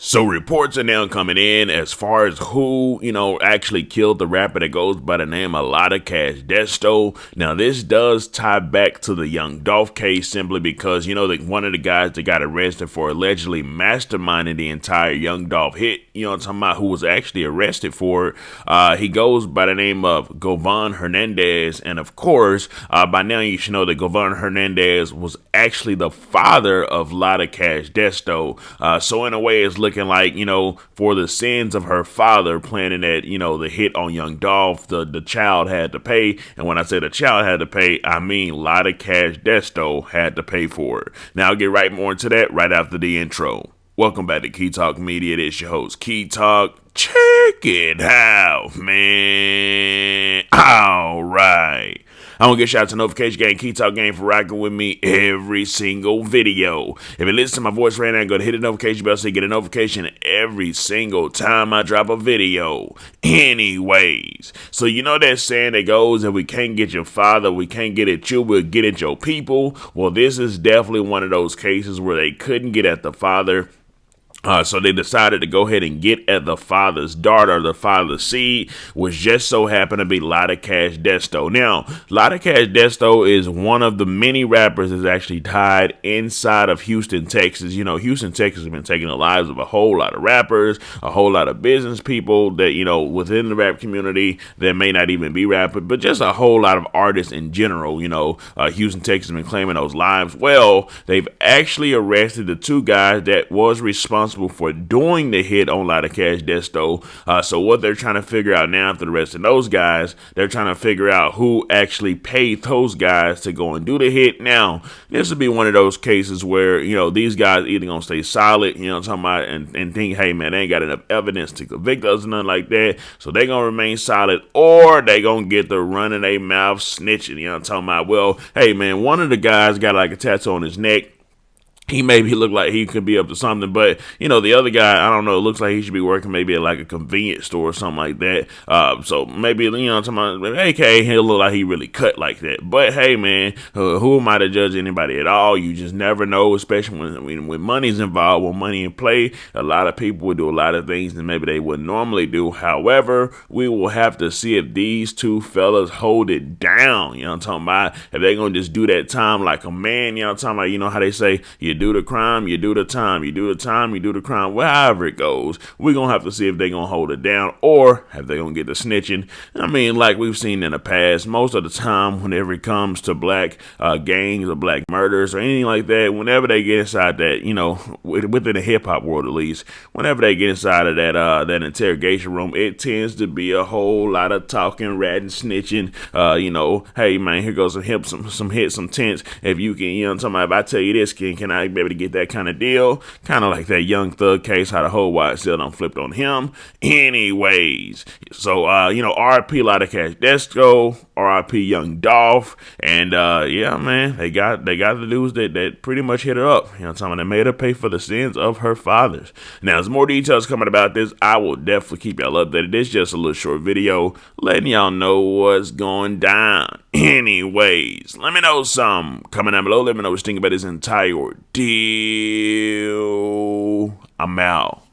So reports are now coming in as far as who, actually killed the rapper that goes by the name of LottaCash Desto. Now, this does tie back to the Young Dolph case simply because, one of the guys that got arrested for allegedly masterminding the entire Young Dolph hit, I'm talking about who was actually arrested for it. He goes by the name of Govan Hernandez. And of course, by now you should know that Govan Hernandez was actually the father of LottaCash Desto. So in a way, it's looking like, for the sins of her father planning that, the hit on Young Dolph, the child had to pay. And when I say the child had to pay, I mean LottaCash Desto had to pay for it. Now I'll get right more into that right after the intro. Welcome back to Key Talk Media. This your host, Key Talk. Check it out, man. All right. I want to give shout out to Notification Gang, Key Talk Gang for rocking with me every single video. If you listen to my voice right now, go to hit the notification bell so you get a notification every single time I drop a video. Anyways, so you know that saying that goes, if we can't get your father, we can't get at you, we'll get at your people. Well, this is definitely one of those cases where they couldn't get at the father. So they decided to go ahead and get at the father's daughter, the father's seed, which just so happened to be LottaCash Desto. Now, LottaCash Desto is one of the many rappers that's actually died inside of Houston, Texas. Houston, Texas has been taking the lives of a whole lot of rappers, a whole lot of business people that, within the rap community that may not even be rappers, but just a whole lot of artists in general. Houston, Texas has been claiming those lives. Well, they've actually arrested the two guys that was responsible for doing the hit on LottaCash Desto. So what they're trying to figure out now after the rest of those guys, they're trying to figure out who actually paid those guys to go and do the hit. Now, this would be one of those cases where, these guys either going to stay solid, talking about, and think, hey, man, they ain't got enough evidence to convict us or nothing like that. So they're going to remain solid, or they going to get the run in their mouth snitching, talking about, well, hey, man, one of the guys got like a tattoo on his neck. He maybe look like he could be up to something, but, the other guy, I don't know, it looks like he should be working maybe at like a convenience store or something like that. So maybe, talking about, okay, he'll look like he really cut like that. But hey, man, who am I to judge anybody at all? You just never know, especially when money's involved, when money in play. A lot of people would do a lot of things that maybe they wouldn't normally do. However, we will have to see if these two fellas hold it down. I'm talking about, if they're going to just do that time like a man, I'm talking about, how they say, you do the crime, you do the time, you do the time, you do the crime, however it goes. We're going to have to see if they're going to hold it down or if they're going to get the snitching. I mean, like we've seen in the past, most of the time, whenever it comes to black gangs or black murders or anything like that, whenever they get inside that, within the hip hop world at least, whenever they get inside of that interrogation room, it tends to be a whole lot of talking, ratting, snitching. Hey man, here goes some hits, some tents. If you can, talking about, if I tell you this, can I be able to get that kind of deal? Kind of like that Young Thug case, how the whole wide sale done flipped on him. Anyways, so RIP LottaCash Desto, RIP Young Dolph, and yeah, man, they got the dudes that pretty much hit her up. They made her pay for the sins of her fathers. Now, there's more details coming about this. I will definitely keep y'all updated. It's just a little short video letting y'all know what's going down. Anyways, let me know some comment down below. Let me know what you think about this entire ordeal. I'm out.